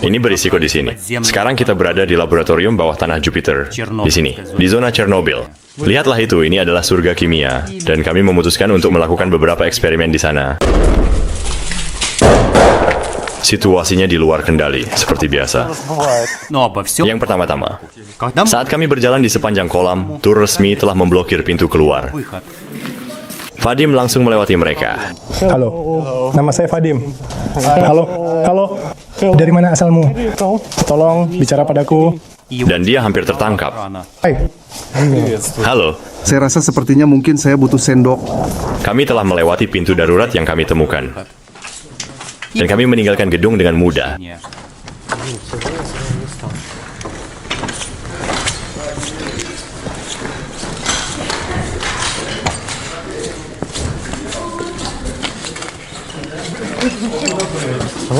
Ini berisiko di sini. Sekarang kita berada di laboratorium bawah tanah Jupiter. Di sini, di zona Chernobyl. Lihatlah itu, ini adalah surga kimia. Dan kami memutuskan untuk melakukan beberapa eksperimen di sana. Situasinya di luar kendali, seperti biasa. Yang pertama-tama, saat kami berjalan di sepanjang kolam, tur resmi telah memblokir pintu keluar. Vadim langsung melewati mereka. Halo, nama saya Vadim. Halo, dari mana asalmu? Tolong bicara padaku. Dan dia hampir tertangkap. Hai. Halo, Saya rasa sepertinya mungkin saya butuh sendok. kami telah melewati pintu darurat yang kami temukan. Dan kami meninggalkan gedung dengan mudah.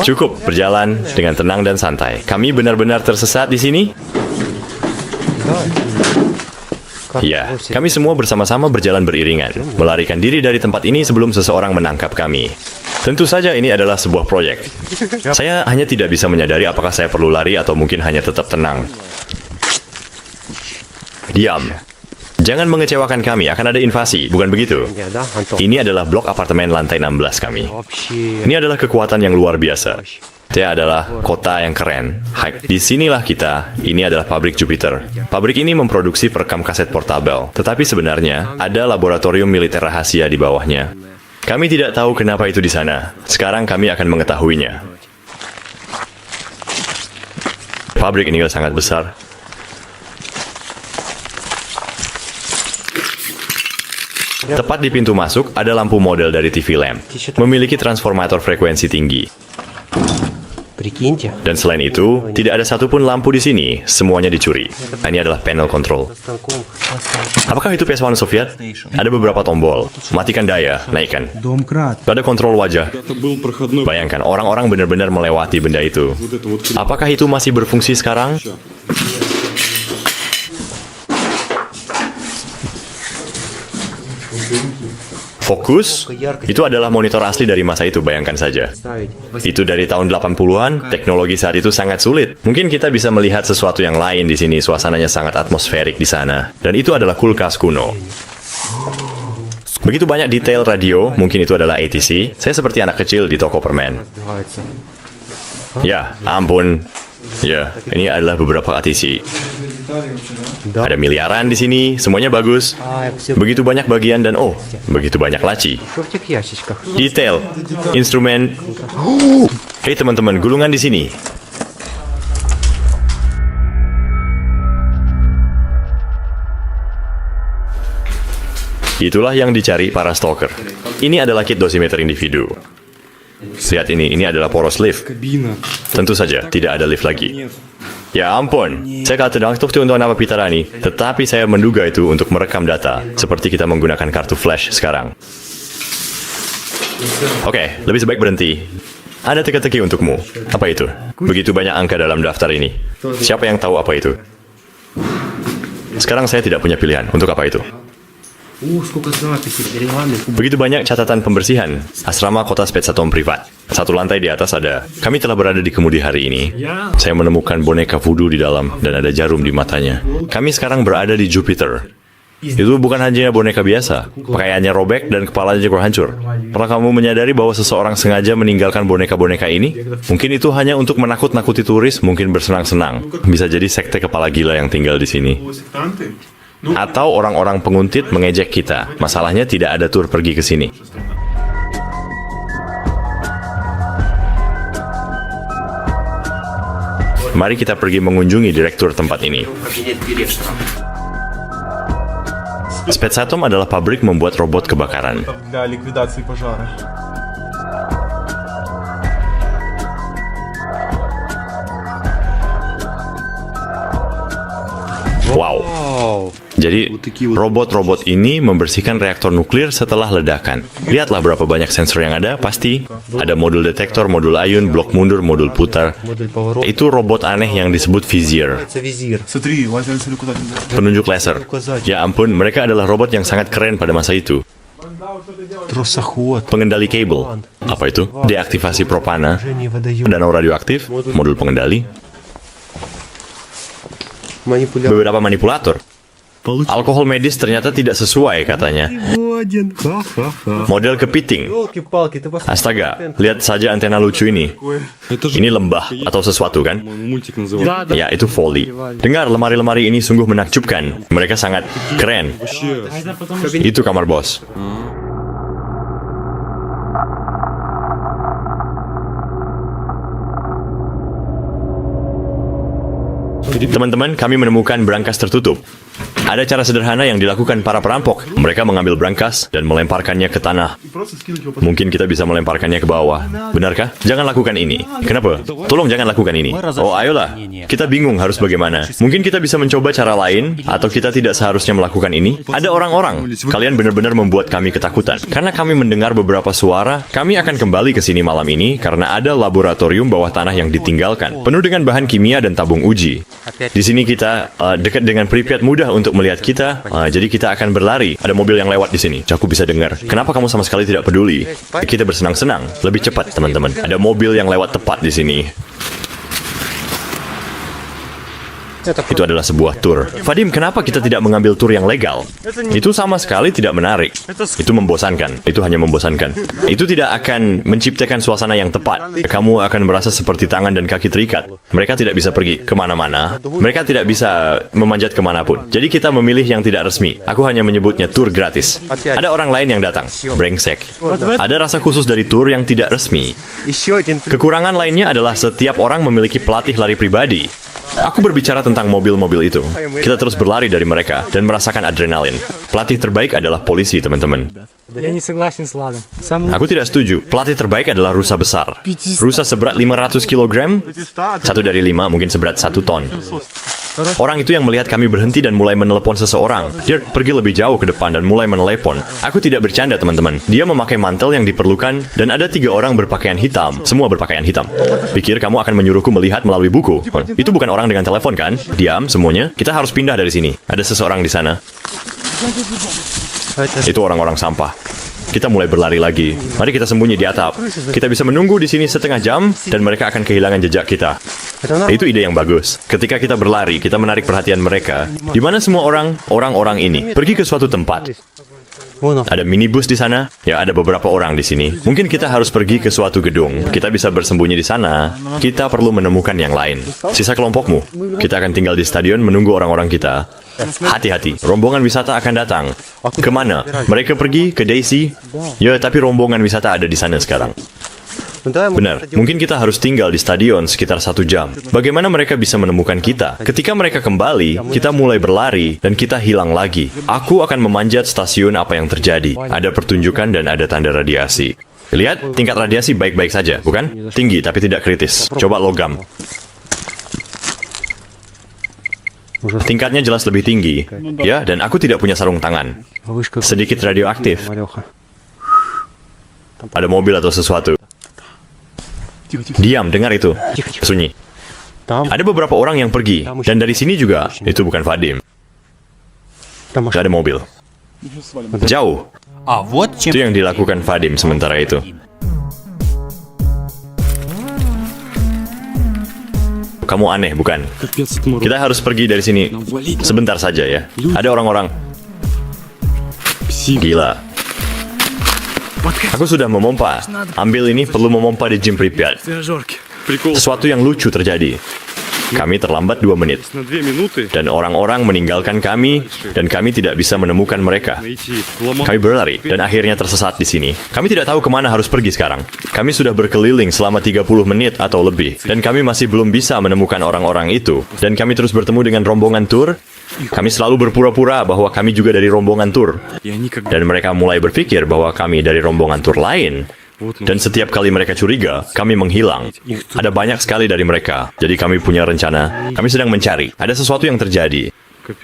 Cukup berjalan dengan tenang dan santai. Kami benar-benar tersesat di sini? Ya, kami semua bersama-sama berjalan beriringan, melarikan diri dari tempat ini sebelum seseorang menangkap kami. Tentu saja ini adalah sebuah proyek. Saya hanya tidak bisa menyadari apakah saya perlu lari atau mungkin hanya tetap tenang. Diam. Jangan mengecewakan kami, akan ada invasi, bukan begitu? Ini adalah blok apartemen lantai 16 kami. Ini adalah kekuatan yang luar biasa. Dia adalah kota yang keren. Di sinilah kita. Ini adalah pabrik Jupiter. Pabrik ini memproduksi perekam kaset portabel. Tetapi sebenarnya ada laboratorium militer rahasia di bawahnya. Kami tidak tahu kenapa itu di sana. Sekarang kami akan mengetahuinya. Pabrik ini sangat besar. Tepat di pintu masuk ada lampu model dari TV lamp. Memiliki transformator frekuensi tinggi. Dan selain itu, tidak ada satupun lampu di sini. Semuanya dicuri. Ini adalah panel control. Apakah itu PS1 Soviet? Ada beberapa tombol. Matikan daya, naikkan. Ada kontrol wajah. Bayangkan, orang-orang benar-benar melewati benda itu. Apakah itu masih berfungsi sekarang? Fokus, itu adalah monitor asli dari masa itu, bayangkan saja. Itu dari tahun 80-an, teknologi saat itu sangat sulit. Mungkin kita bisa melihat sesuatu yang lain di sini, suasananya sangat atmosferik di sana. Dan itu adalah kulkas kuno. Begitu banyak detail radio, mungkin itu adalah ATC. Saya seperti anak kecil di toko permen. Ya, ampun. Ya, ini adalah beberapa ATC. Ada miliaran di sini, semuanya bagus. Begitu banyak bagian dan begitu banyak laci. Detail, instrumen. Hei teman-teman, gulungan di sini. Itulah yang dicari para stalker. Ini adalah kit dosimeter individu. Lihat ini adalah poros lift. Tentu saja, tidak ada lift lagi. Ya ampun, saya kata untuk nama Pitarani, tetapi saya menduga itu untuk merekam data, seperti kita menggunakan kartu flash sekarang. Oke, lebih sebaik berhenti. Ada teka-teki untukmu. Apa itu? Begitu banyak angka dalam daftar ini. Siapa yang tahu apa itu? Sekarang saya tidak punya pilihan. Untuk apa itu? Begitu banyak catatan pembersihan. Asrama kota Spetsatom privat. Satu lantai di atas ada. Kami telah berada di kemudi hari ini. Saya menemukan boneka voodoo di dalam dan ada jarum di matanya. Kami sekarang berada di Jupiter. Itu bukan hanya boneka biasa. Pakaiannya robek dan kepalanya juga hancur. Pernah kamu menyadari bahwa seseorang sengaja meninggalkan boneka-boneka ini? Mungkin itu hanya untuk menakut-nakuti turis, mungkin bersenang-senang. Bisa jadi sekte kepala gila yang tinggal di sini. Atau orang-orang penguntit mengejek kita. Masalahnya tidak ada tur pergi ke sini. Mari kita pergi mengunjungi direktur tempat ini. Spetsatom adalah pabrik membuat robot kebakaran. Wow. Jadi, robot-robot ini membersihkan reaktor nuklir setelah ledakan. Lihatlah berapa banyak sensor yang ada, pasti. Ada modul detektor, modul ayun, blok mundur, modul putar. Itu robot aneh yang disebut Vizier. Penunjuk laser. Ya ampun, mereka adalah robot yang sangat keren pada masa itu. Тросоход. Pengendali kabel. Apa itu? Deaktivasi propana. Danau radioaktif. Modul pengendali. Beberapa manipulator. Alkohol medis ternyata tidak sesuai katanya. Model kepiting. Astaga, lihat saja antena lucu ini. Ini lembah atau sesuatu kan? Ya, itu Foley. Dengar, lemari-lemari ini sungguh menakjubkan. Mereka sangat keren. Itu kamar bos. Teman-teman, kami menemukan brankas tertutup. Ada cara sederhana yang dilakukan para perampok. Mereka mengambil brankas dan melemparkannya ke tanah. Mungkin kita bisa melemparkannya ke bawah. Benarkah? Jangan lakukan ini. Kenapa? Tolong jangan lakukan ini. Oh, ayolah. Kita bingung harus bagaimana. Mungkin kita bisa mencoba cara lain, atau kita tidak seharusnya melakukan ini. Ada orang-orang. Kalian benar-benar membuat kami ketakutan. Karena kami mendengar beberapa suara, kami akan kembali ke sini malam ini karena ada laboratorium bawah tanah yang ditinggalkan. Penuh dengan bahan kimia dan tabung uji. Di sini kita dekat dengan Pripyat, mudah untuk melihat kita, jadi kita akan berlari. Ada mobil yang lewat di sini. Aku bisa dengar. Kenapa kamu sama sekali tidak peduli? Kita bersenang-senang. Lebih cepat, teman-teman. Ada mobil yang lewat tepat di sini. Itu adalah sebuah tur. Vadim, kenapa kita tidak mengambil tur yang legal? Itu sama sekali tidak menarik. Itu membosankan. Itu hanya membosankan. Itu tidak akan menciptakan suasana yang tepat. Kamu akan merasa seperti tangan dan kaki terikat. Mereka tidak bisa pergi kemana-mana. Mereka tidak bisa memanjat kemanapun. Jadi kita memilih yang tidak resmi. Aku hanya menyebutnya tur gratis. Ada orang lain yang datang. Brengsek. Ada rasa khusus dari tur yang tidak resmi. Kekurangan lainnya adalah setiap orang memiliki pelatih lari pribadi. Aku berbicara tentang mobil-mobil itu. Kita terus berlari dari mereka dan merasakan adrenalin. Pelatih terbaik adalah polisi, teman-teman. Aku tidak setuju. Pelatih terbaik adalah rusa besar. Rusa seberat 500 kg, 1 dari 5 mungkin seberat 1 ton. Orang itu yang melihat kami berhenti dan mulai menelepon seseorang. Dia pergi lebih jauh ke depan dan mulai menelepon. Aku tidak bercanda, teman-teman. Dia memakai mantel yang diperlukan dan ada 3 orang berpakaian hitam. Semua berpakaian hitam. Pikir kamu akan menyuruhku melihat melalui buku. Itu bukan orang dengan telepon, kan? Diam semuanya. Kita harus pindah dari sini. Ada seseorang di sana. Itu orang-orang sampah. Kita mulai berlari lagi. Mari kita sembunyi di atap. Kita bisa menunggu di sini setengah jam dan mereka akan kehilangan jejak kita. Itu ide yang bagus. Ketika kita berlari, kita menarik perhatian mereka. Di mana semua orang-orang ini pergi ke suatu tempat. Ada minibus di sana. Ya, ada beberapa orang di sini. Mungkin kita harus pergi ke suatu gedung. Kita bisa bersembunyi di sana. Kita perlu menemukan yang lain. Sisa kelompokmu. Kita akan tinggal di stadion menunggu orang-orang kita. Hati-hati, rombongan wisata akan datang. Kemana? Mereka pergi ke Daisy. Ya, tapi rombongan wisata ada di sana sekarang. Benar, mungkin kita harus tinggal di stadion sekitar 1 jam. Bagaimana mereka bisa menemukan kita? Ketika mereka kembali, kita mulai berlari dan kita hilang lagi. Aku akan memanjat stasiun apa yang terjadi. Ada pertunjukan dan ada tanda radiasi. Lihat, tingkat radiasi baik-baik saja, bukan? Tinggi tapi tidak kritis. Coba logam. Tingkatnya jelas lebih tinggi. Ya, dan aku tidak punya sarung tangan. Sedikit radioaktif. Ada mobil atau sesuatu. Diam, dengar itu. Sunyi. Ada beberapa orang yang pergi. Dan dari sini juga, itu bukan Vadim. Gak ada mobil. Jauh. Itu yang dilakukan Vadim sementara itu. Kamu aneh, bukan? Kita harus pergi dari sini. Sebentar saja ya. Ada orang-orang. Gila. Aku sudah memompa. Ambil ini, perlu memompa di gym Pripyat. Sesuatu yang lucu terjadi. Kami terlambat 2 menit. Dan orang-orang meninggalkan kami, dan kami tidak bisa menemukan mereka. Kami berlari, dan akhirnya tersesat di sini. Kami tidak tahu kemana harus pergi sekarang. Kami sudah berkeliling selama 30 menit atau lebih, dan kami masih belum bisa menemukan orang-orang itu. Dan kami terus bertemu dengan rombongan tur. Kami selalu berpura-pura bahwa kami juga dari rombongan tur. Dan mereka mulai berpikir bahwa kami dari rombongan tur lain. Dan setiap kali mereka curiga, kami menghilang. Ada banyak sekali dari mereka. Jadi kami punya rencana. Kami sedang mencari. Ada sesuatu yang terjadi.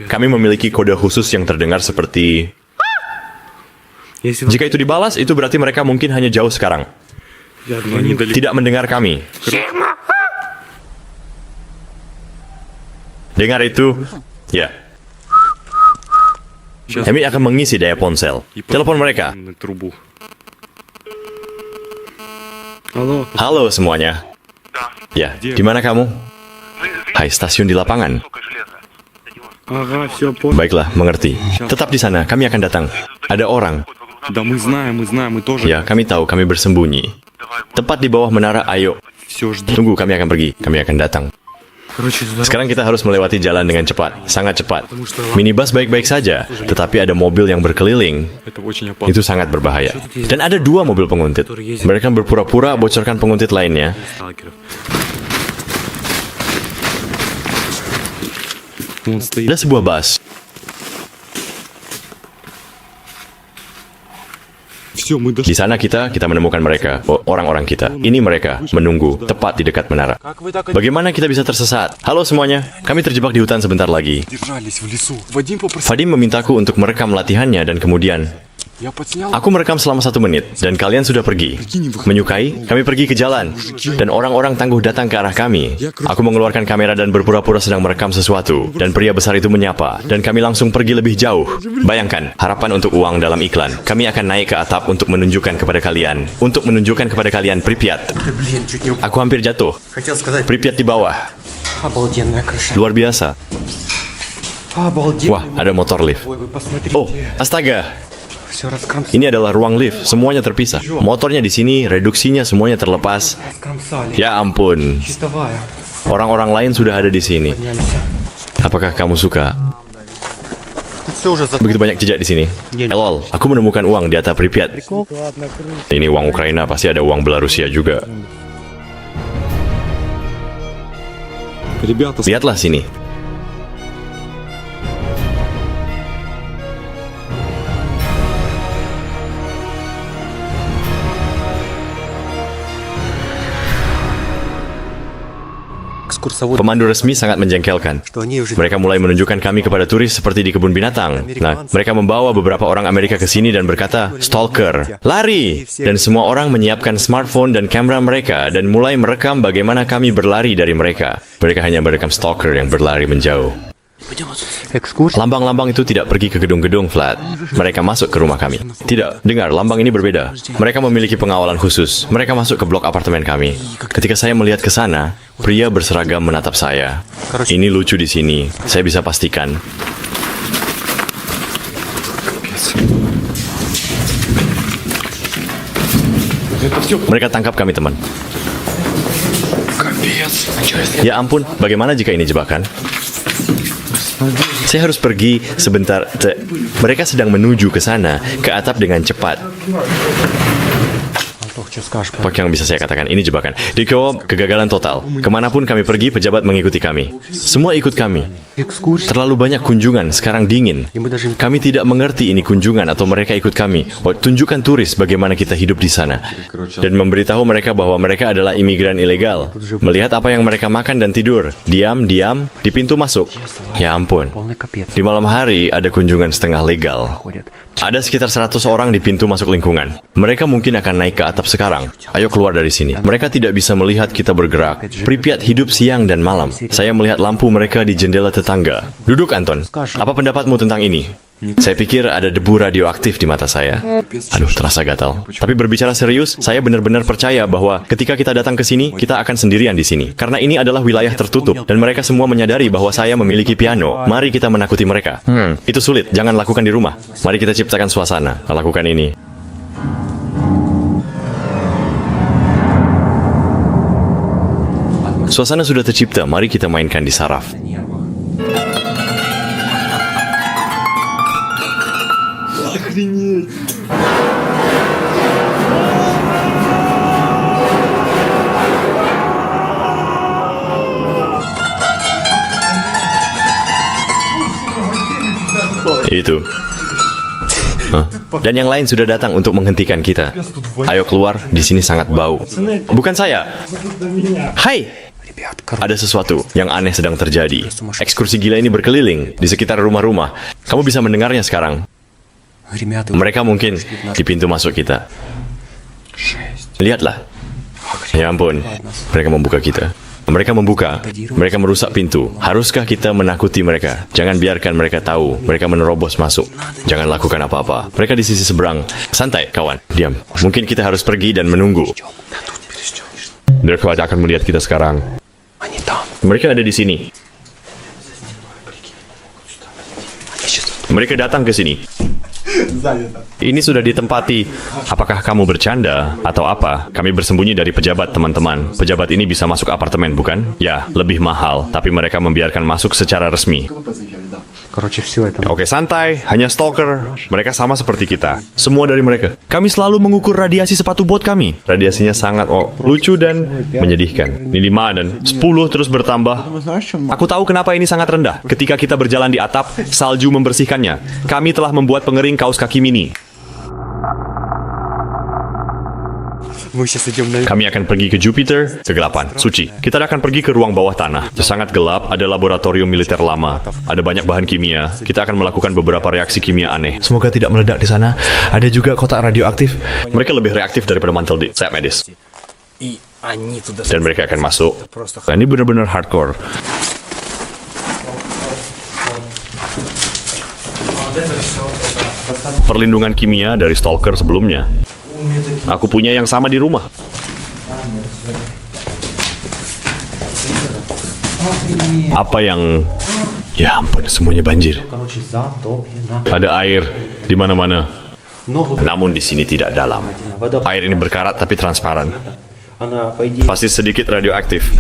Kami memiliki kode khusus yang terdengar seperti... Jika itu dibalas, itu berarti mereka mungkin hanya jauh sekarang. Tidak mendengar kami. Dengar itu? Ya. Kami akan mengisi daya ponsel. Telepon mereka. Трубу. Алло. Halo semuanya. Ya, di mana kamu? Hai, stasiun di lapangan. Ага, все, понял. Baiklah, mengerti. Tetap di sana, kami akan datang. Ada orang. Да мы знаем, мы тоже. Ya, kami tahu, kami bersembunyi. Tepat di bawah menara, ayo. Все, жди. Tunggu, kami akan pergi. Kami akan datang. Короче, здорово. Sekarang kita harus melewati jalan dengan cepat, sangat cepat. Minibus baik-baik saja, tetapi ada mobil yang berkeliling. Это очень опасно. Itu sangat berbahaya. Dan ada 2 mobil penguntit. Mereka berpura-pura bocorkan penguntit lainnya. Сталкеров. Он стоит. Ada sebuah bus. Все, мы Di дошли. sana kita menemukan mereka, orang-orang kita. Ini mereka, menunggu, tepat di dekat menara. Bagaimana kita bisa tersesat? Halo semuanya, kami terjebak di hutan sebentar lagi. Держались в лесу. Вадим попросил. Vadim memintaku untuk merekam latihannya dan kemudian Я подснял. aku merekam selama 1 menit dan kalian sudah pergi. Menyukai? Kami pergi ke jalan dan orang-orang tangguh datang ke arah kami. Aku mengeluarkan kamera dan berpura-pura sedang merekam sesuatu dan pria besar itu menyapa dan kami langsung pergi lebih jauh. Bayangkan, harapan untuk uang dalam iklan. Kami akan naik ke atap untuk menunjukkan kepada kalian Pripyat. Блин, чуть не Aku hampir jatuh. хотел сказать. Pripyat di bawah. Обалденная крыша. Luar biasa. Обалденно. Wah, ada motor lift. Ой, вы посмотрите. Oh, astaga. Все раскромсали. Ini adalah ruang lift, semuanya терписah. Motornya di sini, reduksinya semuanya terlepas. Ya ampun, Чистовая. orang-orang lain sudah ada di sini. Apakah kamu suka? Тут все уже Begitu banyak jejak di sini. Lol, aku menemukan uang di atap Pripyat. Ini uang Ukraina, pasti ada uang Belarusia juga. Ребята, Lihatlah sini. экскурсовод. Pemandu resmi sangat menjengkelkan. Что они уже Mereka mulai menunjukkan kami kepada turis seperti di kebun binatang. Nah, mereka membawa beberapa orang Amerika ke sini dan berkata, "Stalker, lari!" Dan semua orang menyiapkan smartphone dan kamera mereka dan mulai merekam bagaimana kami berlari dari mereka. Mereka hanya merekam stalker yang berlari menjauh. экскурсия. Lambang-lambang itu tidak pergi ke gedung-gedung flat. Mereka masuk ke rumah kami. Tidak, dengar, lambang ini berbeda. Mereka memiliki pengawalan khusus. Mereka masuk ke blok apartemen kami. Ketika saya melihat ke sana, pria berseragam menatap saya. Ini lucu di sini. Saya bisa pastikan. Mereka tangkap kami, teman. Ya ampun, bagaimana jika ini jebakan? Saya harus pergi sebentar. Mereka sedang menuju ke sana, ke atap dengan cepat. Антох, что скажешь? Apa yang bisa saya katakan? Ini jebakan. Di co-op, kegagalan total. Kemanapun kami pergi, pejabat mengikuti kami. Semua ikut kami. Экскурсия. Terlalu banyak kunjungan, sekarang dingin. И мы даже... Kami tidak mengerti ini kunjungan atau mereka ikut kami. Tunjukkan turis bagaimana kita hidup di sana. Dan memberitahu mereka bahwa mereka adalah imigran ilegal. Melihat apa yang mereka makan dan tidur. Diam, di pintu masuk. Ya ampun. Полный капец. Di malam hari ada kunjungan setengah legal. Ходят. Ada sekitar 100 orang di pintu masuk lingkungan. Mereka mungkin akan naik ke atap sekarang. Ayo keluar dari sini. Mereka tidak bisa melihat kita bergerak. Pripyat hidup siang dan malam. Saya melihat lampu mereka di jendela tetangga. Duduk, Anton. Apa pendapatmu tentang ini? Saya pikir ada debu radioaktif di mata saya. Aduh, terasa gatal. Tapi berbicara serius, saya benar-benar percaya bahwa ketika kita datang ke sini, kita akan sendirian di sini. Karena ini adalah wilayah tertutup, dan mereka semua menyadari bahwa saya memiliki piano. Mari kita menakuti mereka. Itu sulit, jangan lakukan di rumah. Mari kita ciptakan suasana. Lakukan ini. Suasana sudah tercipta, mari kita mainkan di saraf. Itu. Dan yang lain sudah datang untuk menghentikan kita. Ayo keluar, di sini sangat bau. Bukan saya. Hai. Ada sesuatu yang aneh sedang terjadi. Ekskursi gila ini berkeliling di sekitar rumah-rumah. Kamu bisa mendengarnya sekarang. Ребята, Mereka mungkin di pintu masuk kita. Lihatlah. Ya ampun, mereka membuka kita. Mereka membuka. Mereka merusak pintu. Haruskah kita menakuti mereka? Jangan biarkan mereka tahu. Mereka menerobos masuk. Jangan lakukan apa-apa. Mereka di sisi seberang. Santai, kawan. Diam. Mungkin kita harus pergi dan menunggu. Mereka akan melihat kita sekarang. Mereka ada di sini. Mereka datang ke sini. Ini sudah ditempati. Apakah kamu bercanda atau apa? Kami bersembunyi dari pejabat, teman-teman. Pejabat ini bisa masuk apartemen, bukan? Ya, lebih mahal. Tapi mereka membiarkan masuk secara resmi. Короче, все это. Oke, santai. Hanya stalker. Mereka sama seperti kita. Semua dari mereka. Kami selalu mengukur radiasi sepatu bot kami. Radiasinya sangat lucu dan menyedihkan. Ini 5 dan 10 terus bertambah. Aku tahu kenapa ini sangat rendah. Ketika kita berjalan di atap, salju membersihkannya. Kami telah membuat pengering kaos kaki mini. Мы сейчас идем на... Kami akan pergi ke Jupiter, kegelapan, suci. Kita akan pergi ke ruang bawah tanah. Sangat gelap, ada laboratorium militer lama. Ada banyak bahan kimia. Kita akan melakukan beberapa reaksi kimia aneh. Semoga tidak meledak di sana. Ada juga kotak radioaktif. Mereka lebih reaktif daripada mantel di sayap medis. Dan mereka akan masuk. Nah, ini benar-benar hardcore. Perlindungan kimia dari stalker sebelumnya. Aku punya yang sama di rumah. Apa yang... Ya ampun, semuanya banjir. Ada air di mana-mana. Namun di sini tidak dalam. Air ini berkarat tapi transparan. Pasti sedikit radioaktif.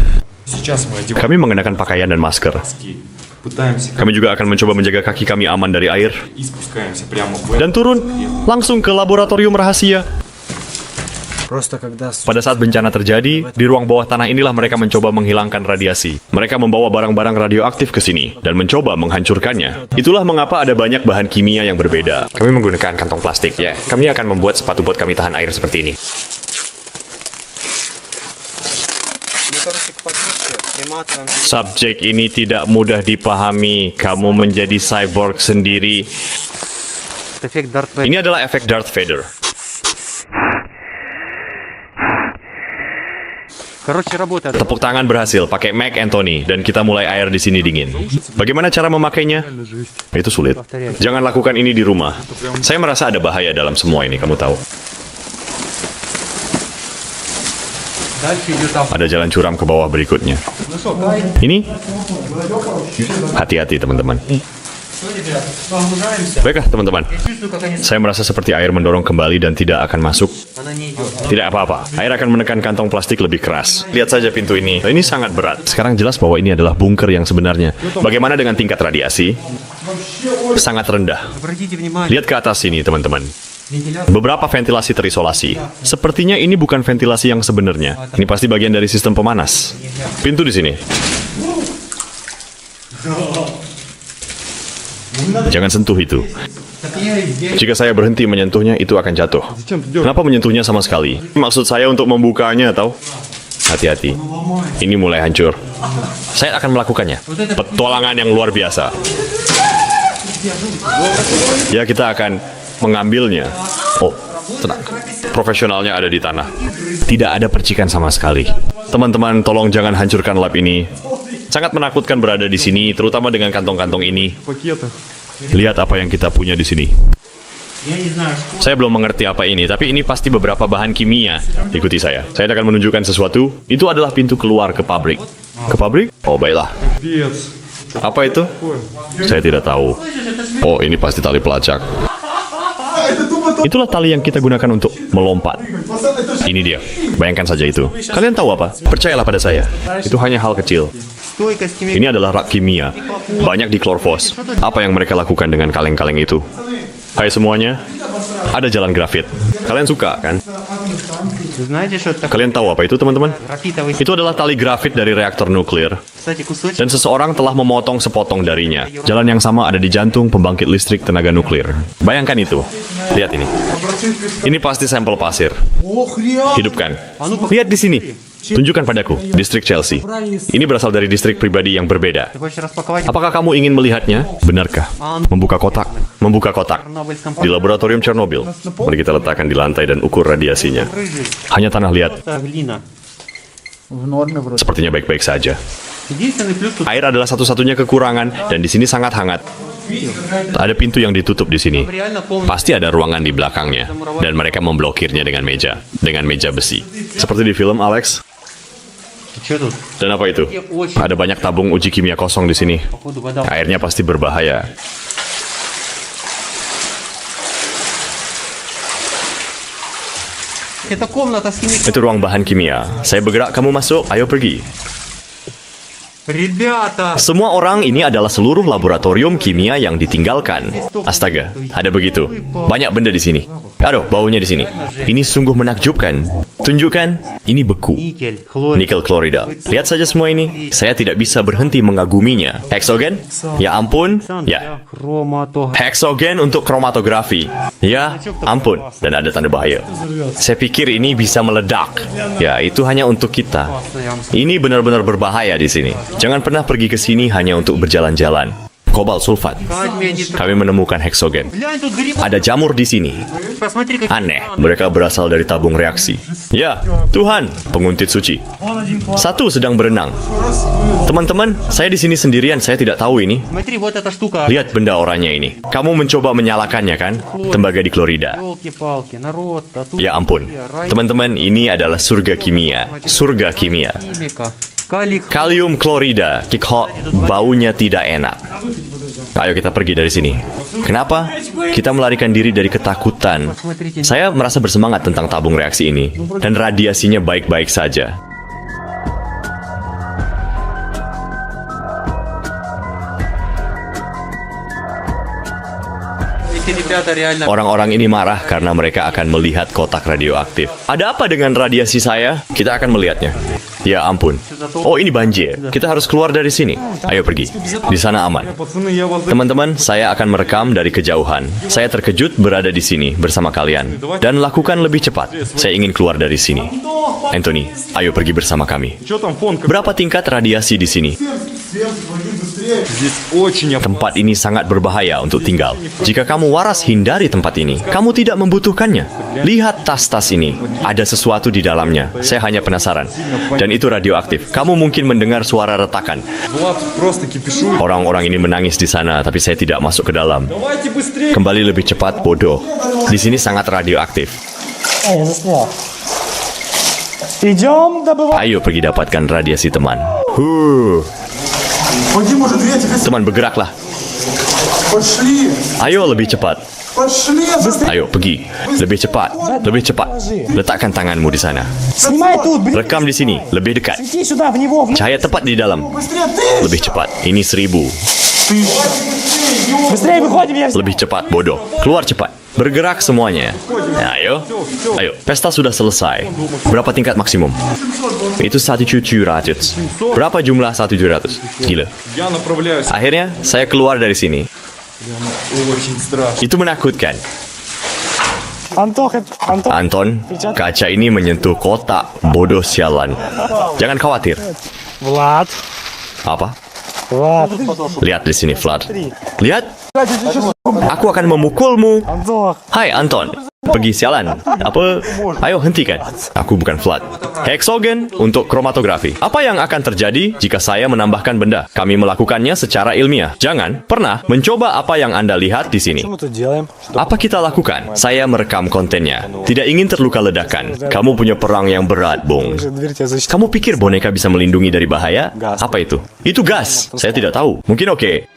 Kami mengenakan pakaian dan masker. Kami juga akan mencoba menjaga kaki kami aman dari air. Dan turun langsung ke laboratorium rahasia. Pada saat bencana terjadi, di ruang bawah tanah inilah mereka mencoba menghilangkan radiasi. Mereka membawa barang-barang radioaktif ke sini dan mencoba menghancurkannya. Itulah mengapa ada banyak bahan kimia yang berbeda. Kami menggunakan kantong plastik. Ya, kami akan membuat sepatu bot kami tahan air seperti ini. Subjek ini tidak mudah dipahami. Kamu menjadi cyborg sendiri. Эффект Дарт Вейдера. Ini adalah efek Darth Vader. Короче, работает. Tepuk tangan berhasil pakai Mac Anthony dan kita mulai air di sini dingin. Bagaimana cara memakainya? Itu sulit. Jangan lakukan ini di rumah. Saya merasa ada bahaya dalam semua ini, kamu tahu. Ada jalan curam ke bawah berikutnya. Ini? Hati-hati, teman-teman. Baiklah, teman-teman. Saya merasa seperti air mendorong kembali dan tidak akan masuk. Tidak apa-apa. Air akan menekan kantong plastik lebih keras. Lihat saja pintu ini. Ini sangat berat. Sekarang jelas bahwa ini adalah bunker yang sebenarnya. Bagaimana dengan tingkat radiasi? Sangat rendah. Обратите внимание. Lihat ke atas sini, teman-teman. Beberapa ventilasi terisolasi. Sepertinya ini bukan ventilasi yang sebenarnya. Ini pasti bagian dari sistem pemanas. Pintu di sini. Jangan sentuh itu. Jika saya berhenti menyentuhnya, itu akan jatuh. Kenapa menyentuhnya sama sekali? Maksud saya untuk membukanya, tahu? Hati-hati. Ini mulai hancur. Saya akan melakukannya. Petualangan yang luar biasa. Ya, kita akan mengambilnya. Oh, tenang. Profesionalnya ada di tanah. Tidak ada percikan sama sekali. Teman-teman, tolong jangan hancurkan lab ini. Sangat menakutkan berada di sini, terutama dengan kantong-kantong ini. Lihat apa yang kita punya di sini. Saya belum mengerti apa ini, tapi ini pasti beberapa bahan kimia. Ikuti saya. Saya akan menunjukkan sesuatu. Itu adalah pintu keluar ke pabrik. Ke pabrik? Oh, baiklah. Apa itu? Saya tidak tahu. Oh, ini pasti tali pelacak. Itulah tali yang kita gunakan untuk melompat. Ini dia. Bayangkan saja itu. Kalian tahu apa? Percayalah pada saya. Itu hanya hal kecil. Ini adalah rak kimia. Banyak di Chlorphos. Apa yang mereka lakukan dengan kaleng-kaleng itu? Hai semuanya. Ada jalan grafit. Kalian suka, kan? Знаете, что это такое? Kalian tahu apa itu, teman-teman? Графитовый. Itu adalah tali grafit dari reaktor nuklir. Кстати, кусочек. Dan seseorang telah memotong sepotong darinya. Jalan yang sama ada di jantung pembangkit listrik tenaga nuklir. Bayangkan itu. Lihat ini. Ini pasti sampel pasir. Hidupkan. Lihat di sini. Tunjukkan padaku. Distrik Chelsea. Ini berasal dari distrik pribadi yang berbeda. Ты хочешь распаковать? Apakah kamu ingin melihatnya? Benarkah? Membuka kotak. Membuka kotak. Di laboratorium Chernobyl. Mari kita letakkan di lantai dan ukur radiasinya. Hanya tanah, lihat. Это глина. Sepertinya baik-baik saja. Единственный плюс тут Air adalah satu-satunya kekurangan, dan di sini sangat hangat. Ada pintu yang ditutup di sini. реально полный. Pasti ada ruangan di belakangnya, dan mereka memblokirnya dengan meja besi. Seperti di film, Alex. Что тут? Dan apa itu? Ada banyak tabung uji kimia kosong di sini. Походу вода. Airnya pasti berbahaya. Это комната с химикатами. Itu ruang bahan kimia. Saya bergerak, kamu masuk. Ayo pergi. Ребята! Semua orang ini adalah seluruh laboratorium kimia yang ditinggalkan. Astaga, ada begitu. Banyak benda di sini. Aduh, baunya di sini. Ini sungguh menakjubkan. Tunjukkan, ini beku. Никель, хлор. Nikel klorida. Lihat saja semua ini. Saya tidak bisa berhenti mengaguminya. Heksogen? Ya ampun. Ya. Хромато. Heksogen untuk kromatografi. Ya, ampun. Dan ada tanda bahaya. Saya pikir ini bisa meledak. Ya, itu hanya untuk kita. Ini benar-benar berbahaya di sini. Jangan pernah pergi ke sini hanya untuk berjalan-jalan. Kobalt sulfat. Кадмия, нитрат. Kami menemukan heksogen. Глянь, тут гриб. Ada jamur di sini. Посмотри, как... Aneh, mereka berasal dari tabung reaksi. Ya, Tuhan, penguntit suci. Satu sedang berenang. Teman-teman, saya di sini sendirian, saya tidak tahu ini. Смотри, вот эта штука. Lihat benda oranye ini. Kamu mencoba menyalakannya kan? Tembaga di klorida. Ёлки-палки, народ, а тут... Ya ampun. Teman-teman, ini adalah surga kimia. Surga kimia. Химика. Калий. Kalium klorida, kikho, baunya tidak enak. Ayo kita pergi dari sini. Kenapa? Kita melarikan diri dari ketakutan. Saya merasa bersemangat tentang tabung reaksi ini, dan radiasinya baik-baik saja. Эти ребята реально... Orang-orang ini marah karena mereka akan melihat kotak radioaktif. Ada apa dengan radiasi saya? Kita akan melihatnya. Ya ampun. Oh, ini banjir. Kita harus keluar dari sini. Ayo pergi. Di sana aman. Пацаны, я вас... Teman-teman, saya akan merekam dari kejauhan. Saya terkejut berada di sini bersama kalian. Dan lakukan lebih cepat. Saya ingin keluar dari sini. Anthony, ayo pergi bersama kami. Что там фон? Berapa tingkat radiasi di sini? Здесь очень опасно. Tempat ini sangat berbahaya untuk tinggal. Jika kamu waras, hindari tempat ini. Kamu tidak membutuhkannya. Lihat tas-tas ini. Ada sesuatu di dalamnya. Saya hanya penasaran. Dan itu radioaktif. Kamu mungkin mendengar suara retakan. Влад просто кипишует. Orang-orang ini menangis di sana, tapi saya tidak masuk ke dalam. Давайте быстрее. Kembali lebih cepat, bodoh. Di sini sangat radioaktif. Я застрял. Идем добывать. Ayo pergi dapatkan radiasi teman. Вадим, может, ветер? Teman, bergeraklah. Пошли! Ayo lebih cepat. Пошли! Ayo pergi. Lebih cepat. Lebih cepat. Letakkan tanganmu di sana. Снимай тут, блин. Rekam di sini. Lebih dekat. Иди сюда, в него. Cahaya tepat di dalam. Быстрее, ты! Lebih cepat. Ini 1000. Быстрее выходим, я... Lebih cepat, bodoh. Keluar cepat. Bergerak semuanya. Nah, ayo. Ayo. Pesta sudah selesai. Berapa tingkat maksimum? Itu 1700. Berapa jumlah 1700? Gila. Я направляюсь. Akhirnya, saya keluar dari sini. Очень страшно. Itu menakutkan. Антон. Anton, kaca ini menyentuh kotak. Bodoh sialan. Jangan khawatir. Влад. Apa? Влад. Lihat di sini, Vlad. Lihat. Aku akan memukulmu. Антон. Hai, Anton. Pergi sialan. Apa? Ayo hentikan. Aku bukan Vlad. Heksogen untuk kromatografi. Apa yang akan terjadi jika saya menambahkan benda? Kami melakukannya secara ilmiah. Jangan pernah mencoba apa yang Anda lihat di sini. Что мы тут делаем? Apa kita lakukan? Saya merekam kontennya. Tidak ingin terluka ledakan. Kamu punya perang yang berat, Bung. Дверь тебя защитит. Kamu pikir boneka bisa melindungi dari bahaya? Apa itu? Itu gas. Saya tidak tahu. Mungkin oke.